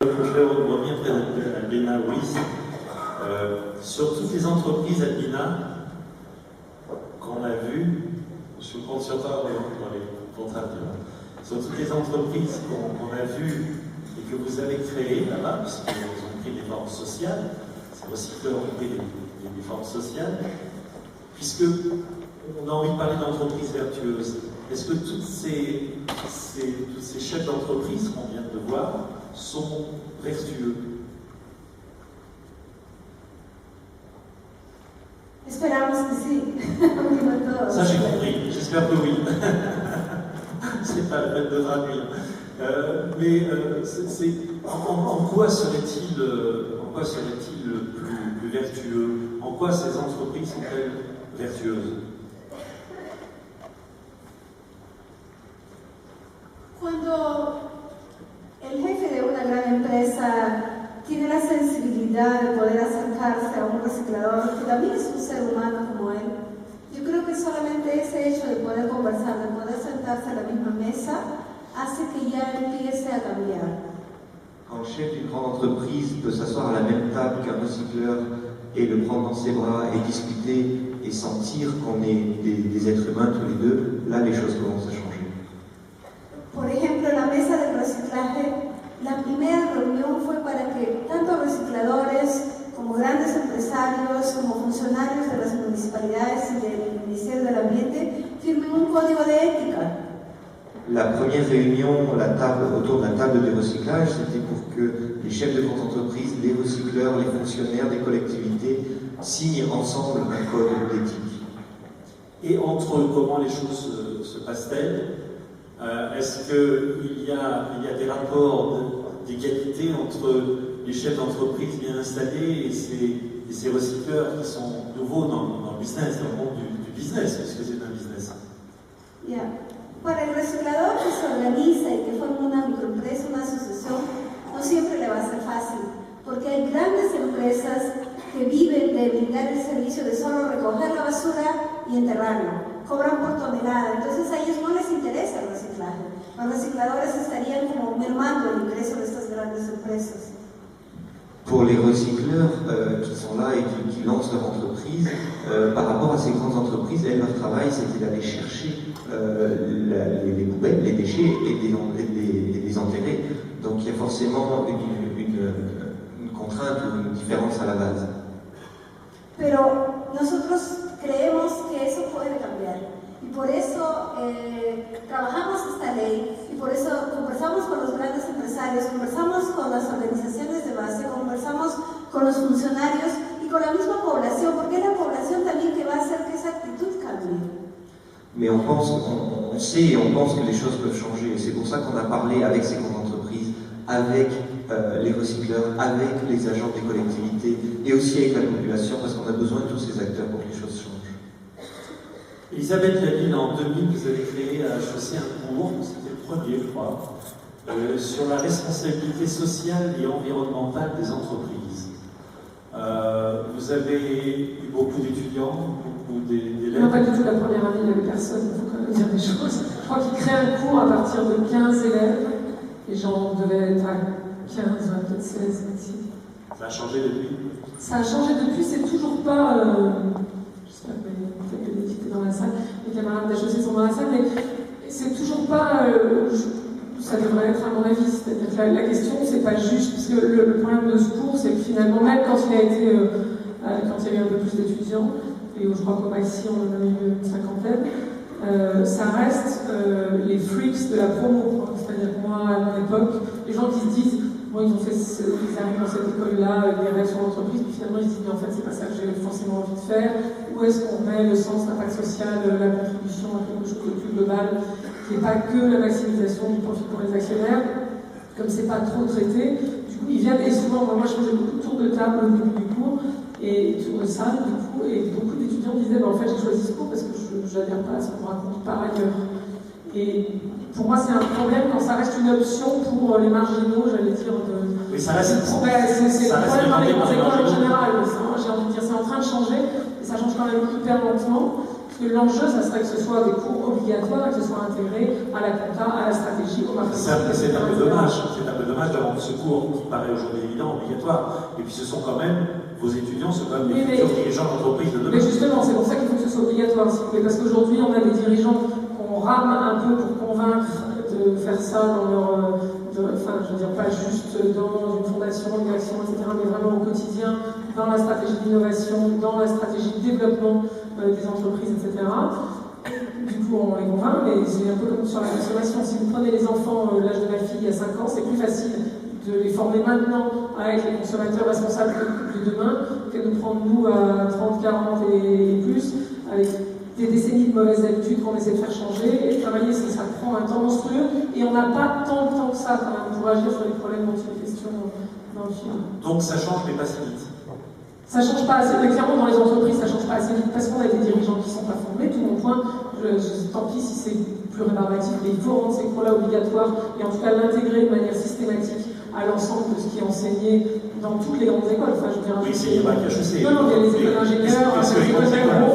Je vais bien présenter Albina Ruiz. Sur toutes les entreprises Albina qu'on a vues, je compte sur toi dans les contrats, sur toutes les entreprises qu'on a vues et que vous avez créées là-bas, parce qu'ils ont pris des formes sociales, c'est aussi que ont pris des formes sociales, puisque on a envie de parler d'entreprises vertueuses. Est-ce que tous ces chefs d'entreprise qu'on vient de voir sont vertueux? Esperamos que sí. Ça j'ai compris, j'espère que oui. C'est pas la peine de traduire. En quoi serait-il plus vertueux? En quoi ces entreprises sont-elles vertueuses? Cuando el jefe de una gran empresa tiene la sensibilidad de poder acercarse a un reciclador que también es un ser humano como él, yo creo que solamente ese hecho de poder conversar, de poder sentarse a la misma mesa, hace que ya empiece a cambiar. Quand le chef d'une grande entreprise peut s'asseoir à la même table qu'un recycleur et le prendre dans ses bras et discuter et sentir qu'on est des êtres humains tous les deux, là les choses commencent à changer. Por ejemplo, en la mesa del reciclaje, la primera reunión fue para que tanto recicladores como grandes empresarios, como funcionarios de las municipalidades y del Ministerio del Ambiente firmen un código de ética. La première réunion autour de la table de recyclage, c'était pour que les chefs de grandes entreprises, les recycleurs, les fonctionnaires des collectivités signent ensemble un code d'éthique. Et entre comment les choses se passent-elles? Est-ce qu'il y a des rapports d'égalité entre les chefs d'entreprise bien installés et ces recycleurs qui sont nouveaux dans le business, dans le monde du business, puisque c'est un business? Yeah. Para el reciclador que se organiza y que forma una microempresa, una asociación, no siempre le va a ser fácil, porque hay grandes empresas que viven de brindar el servicio de solo recoger la basura y enterrarlo. Cobran por tonelada, entonces a ellos no les interesa el reciclaje. Los recicladores estarían como mermando el ingreso de estas grandes empresas. Pour les recycleurs qui sont là et qui lancent leur entreprise, par rapport à ces grandes entreprises, leur travail c'était d'aller chercher les poubelles, les déchets et les enterrer. Donc il y a forcément une contrainte ou une différence à la base. Pero nosotros creemos que eso puede cambiar y por eso trabajamos esta ley y por eso conversamos con los grandes empresarios, conversamos con las organizaciones de base, conversamos con los funcionarios y con la misma población, porque es la población también que va a hacer que esa actitud cambie. Mais on sait et on pense que les choses peuvent changer. Et c'est pour ça qu'on a parlé avec ces grandes entreprises, avec les recycleurs, avec les agents des collectivités et aussi avec la population, parce qu'on a besoin de tous ces acteurs pour que les choses changent. Elisabeth Laville, en 2000, vous avez créé à HEC un cours, c'était le premier, je crois, sur la responsabilité sociale et environnementale des entreprises. Vous avez eu beaucoup d'étudiants, beaucoup d'élèves. Non, pas du tout, la première année, il n'y avait personne, il faut quand même dire des choses. Je crois qu'ils créent un cours à partir de 15 élèves, et j'en devais être à 15, peut-être 16, 26. Ça a changé depuis? Ça a changé depuis, c'est toujours pas... je sais pas, peut-être que l'équipe est dans la salle, les camarades d'HEC sont dans la salle, mais c'est toujours pas... ça devrait être à mon avis, c'est-à-dire que la question c'est pas juste, parce que le problème de ce cours c'est que finalement, même quand il a été... quand il y a eu un peu plus d'étudiants, et je crois qu'au maxi on en a eu une cinquantaine, ça reste les freaks de la promo, c'est-à-dire que moi à mon époque, les gens qui se disent bon, ils arrivent dans cette école-là, des rêves sur l'entreprise, puis finalement ils se disent mais en fait c'est pas ça que j'ai forcément envie de faire, où est-ce qu'on met le sens, l'impact social, la contribution à quelque chose de plus global, qui n'est pas que la maximisation du profit pour les actionnaires, comme c'est pas trop traité, du coup ils viennent, et souvent moi je faisais beaucoup de tours de table au début du cours, et tours de salle du coup, et beaucoup d'étudiants disaient en fait j'ai choisi ce cours parce que je n'adhère pas à ce qu'on raconte par ailleurs. Et pour moi c'est un problème quand ça reste une option pour les marginaux, j'allais dire de... Oui, ça reste... c'est le problème dans les écoles en général, j'ai envie de dire, c'est en train de changer, et ça change quand même hyper lentement. Parce que l'enjeu, ça serait que ce soit des cours obligatoires et que ce soit intégré à la compta, à la stratégie, au marketing. C'est un peu dommage. C'est un peu dommage d'avoir ce cours qui paraît aujourd'hui évident, obligatoire. Et puis ce sont quand même, vos étudiants, ce sont quand même les futurs dirigeants d'entreprise de demain. Mais justement, c'est pour ça qu'il faut que ce soit obligatoire, s'il vous plaît. Parce qu'aujourd'hui, on a des dirigeants qu'on rame un peu pour convaincre de faire ça dans leur... enfin, je veux dire, pas juste dans une fondation, une action, etc., mais vraiment au quotidien, dans la stratégie d'innovation, dans la stratégie de développement des entreprises, etc. Du coup, on les convainc, mais c'est un peu comme sur la consommation. Si vous prenez les enfants, l'âge de ma fille à 5 ans, c'est plus facile de les former maintenant à être les consommateurs responsables de demain que de nous prendre, nous, à 30, 40 et plus, avec des décennies de mauvaises habitudes qu'on essaie de faire changer. Et travailler, ça prend un temps monstrueux, et on n'a pas tant de temps que ça, quand même, pour agir sur les problèmes dont il est question dans le film. Donc ça change, mais pas si vite. Ça change pas assez, mais clairement dans les entreprises, ça change pas assez vite parce qu'on a des dirigeants qui sont pas formés. Tout mon point, tant pis si c'est plus rébarbatif, mais il faut rendre ces cours-là obligatoires et en tout cas l'intégrer de manière systématique à l'ensemble de ce qui est enseigné dans toutes les grandes écoles. Enfin, je veux dire, oui, c'est pas HEC. Non, il y a les écoles d'ingénieurs, les écoles d'agro,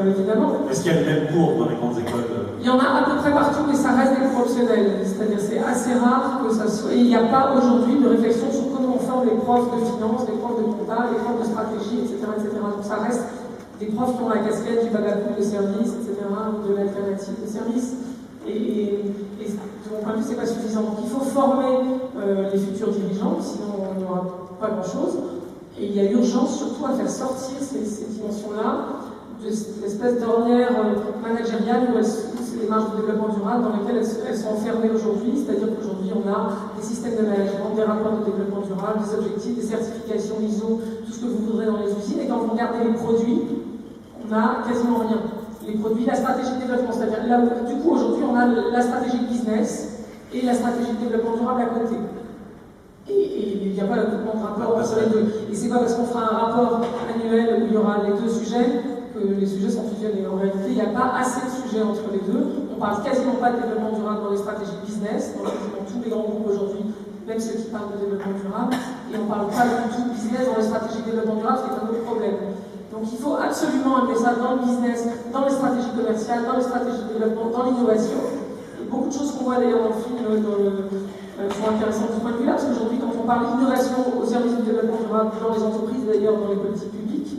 évidemment. Est-ce qu'il y a le même cours dans les grandes écoles? Il y en a à peu près partout, mais ça reste des cours optionnels. C'est-à-dire c'est assez rare que ça soit... Et il n'y a pas aujourd'hui de réflexion sur comment on forme les profs de finance, les profs de compta, les profs de stratégie, etc., etc. Donc ça reste des profs qui ont la casquette du bac-à-coups de service, etc., ou de l'alternative de service. Et de mon point de vue, c'est pas suffisant. Donc il faut former les futurs dirigeants, sinon on n'aura pas grand-chose. Et il y a urgence surtout à faire sortir ces dimensions-là de cette espèce d'ornière managériale où c'est des marges de développement durable dans lesquelles elles sont enfermées aujourd'hui. C'est-à-dire qu'aujourd'hui, on a des systèmes de management, des rapports de développement durable, des objectifs, des certifications ISO, tout ce que vous voudrez dans les usines. Et quand vous regardez les produits, on n'a quasiment rien. Les produits, la stratégie de développement, c'est-à-dire là où, du coup, aujourd'hui, on a la stratégie de business et la stratégie de développement durable à côté. Et il n'y a pas le de rapport entre les deux. Et c'est pas parce qu'on fera un rapport annuel où il y aura les deux sujets que les sujets sont fusionnés. En réalité, il n'y a pas assez de sujets entre les deux. On parle quasiment pas de développement durable dans les stratégies de business, dans tous les grands groupes aujourd'hui, même ceux qui parlent de développement durable. Et on ne parle pas du tout de business dans les stratégies de développement durable, c'est un autre problème. Donc il faut absolument amener ça dans le business, dans les stratégies commerciales, dans les stratégies de développement, dans l'innovation. Et beaucoup de choses qu'on voit d'ailleurs dans le film sont intéressantes de ce point de vue-là, parce qu'aujourd'hui, quand on parle d'innovation au service du développement durable dans les entreprises, d'ailleurs dans les politiques publiques,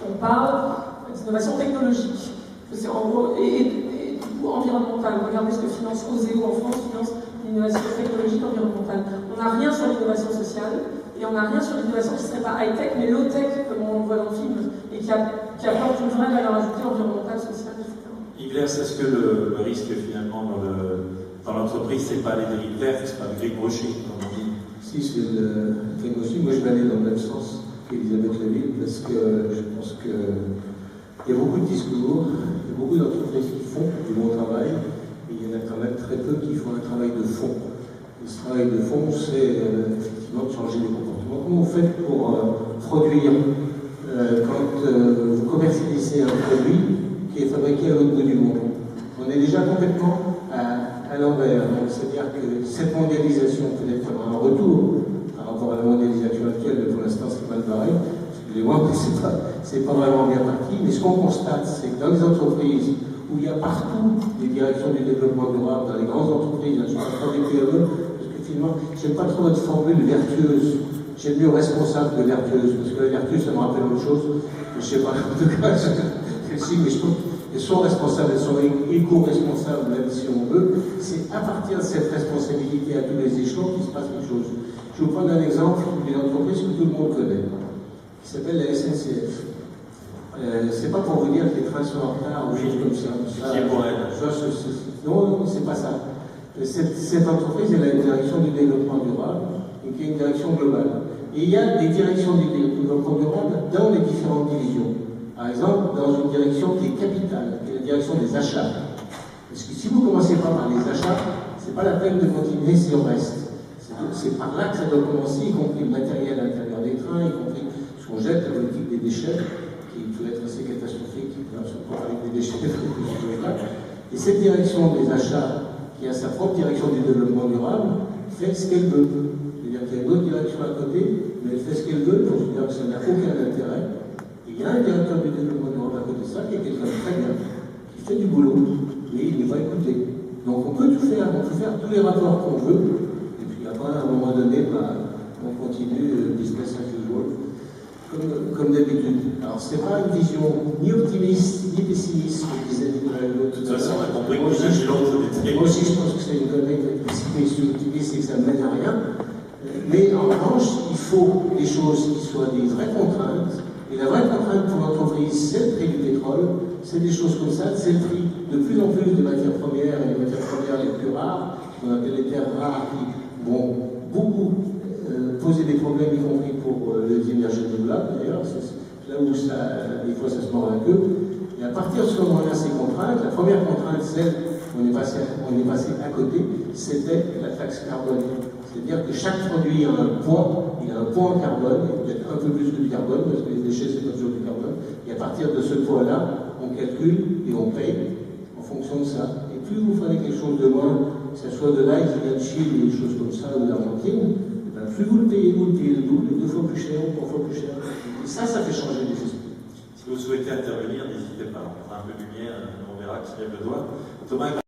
on parle d'innovation technologique. C'est en gros, et environnementale. Regardez ce que finance OSEO en France, finance l'innovation technologique environnementale. On n'a rien sur l'innovation sociale, et on n'a rien sur l'innovation qui ne serait pas high-tech, mais low-tech, comme on le voit dans le film, et qui apporte une vraie valeur ajoutée environnementale, sociale, etc. Yves, est-ce que le risque finalement dans l'entreprise, c'est pas les dérives vertes, c'est pas le greenwashing, comme on dit? Si, c'est le greenwashing. Moi, je vais aller dans le même sens qu'Elisabeth Leville, parce que je pense qu'il y a beaucoup de discours, il y a beaucoup d'entreprises qui font du bon travail, et il y en a quand même très peu qui font un travail de fond. Et ce travail de fond, c'est effectivement de changer les comportements. Comment vous faites pour produire quand vous commercialisez un produit qui est fabriqué à l'autre bout du monde? On est déjà complètement à l'envers. C'est-à-dire que cette mondialisation, peut-être qu'il y aura un retour par rapport à la mondialisation actuelle, mais pour l'instant c'est mal barré. Excusez-moi, mais c'est pas vraiment bien parti. Mais ce qu'on constate, c'est que dans les entreprises où il y a partout des directions du développement durable, dans les grandes entreprises, je ne parle pas des PME, parce que finalement, je n'aime pas trop votre formule vertueuse. J'aime mieux responsable que vertueuse, parce que la vertu, ça me rappelle autre chose. Je ne sais pas, en tout cas, si, mais je trouve qu'elles sont responsables, elles sont éco-responsables, même si on veut. C'est à partir de cette responsabilité à tous les échelons qu'il se passe quelque chose. Je vais vous prendre un exemple d'une entreprise que tout le monde connaît, qui s'appelle la SNCF. C'est pas pour vous dire que les trains sont en retard ou choses comme ça. Non, c'est pas ça. Cette entreprise, elle a une direction du développement durable et qui a une direction globale. Et il y a des directions du développement durable dans les différentes divisions. Par exemple, dans une direction qui est capitale, qui est la direction des achats. Parce que si vous ne commencez pas par les achats, c'est pas la peine de continuer si on reste. C'est par là que ça doit commencer, y compris le matériel à l'intérieur des trains, y compris ce qu'on jette, la politique des déchets, qui peut être assez catastrophique, qui peut absolument parler des déchets. Et cette direction des achats, qui a sa propre direction du développement durable, fait ce qu'elle veut. C'est-à-dire qu'il y a d'autres directions à côté, mais elle fait ce qu'elle veut, donc je veux dire que ça n'a aucun intérêt Et il y a un directeur du développement durable à côté de ça, qui est quelqu'un de très bien, qui fait du boulot, mais il n'est pas écouté. Donc on peut tout faire, on peut faire tous les rapports qu'on veut, et puis après, à un moment donné, on continue business as usual, comme d'habitude. Alors c'est pas une vision ni optimiste, ni pessimiste, comme disait l'autre De toute façon, on a compris que moi l'usage de l'autre était. aussi, je pense que c'est une connerie d'être pessimiste ou optimiste et que ça ne mène à rien. Mais en revanche, il faut des choses qui soient des vraies contraintes. Et la vraie contrainte pour l'entreprise, c'est le prix du pétrole, c'est des choses comme ça, c'est le prix de plus en plus des matières premières et les matières premières les plus rares, qu'on appelle les terres rares, qui vont beaucoup poser des problèmes, y compris pour les énergies renouvelables d'ailleurs, c'est là où des fois ça se mord la queue. Et à partir de ce moment-là, ces contraintes, la première contrainte, celle on est passé à côté, c'était la taxe carbone. C'est-à-dire que chaque produit a un poids, il a un poids en carbone, peut-être un peu plus que du carbone, parce que les déchets, c'est pas toujours du carbone. Et à partir de ce poids-là, on calcule et on paye en fonction de ça. Et plus vous prenez quelque chose de moins, que ce soit de l'ail qui vient de Chine ou des choses comme ça, ou d'Argentine, plus vous le payez le double, 2 fois plus cher, 3 fois plus cher. Et ça fait changer les esprits. Si vous souhaitez intervenir, n'hésitez pas. On fera un peu de lumière, on verra qui lève le doigt. Thomas.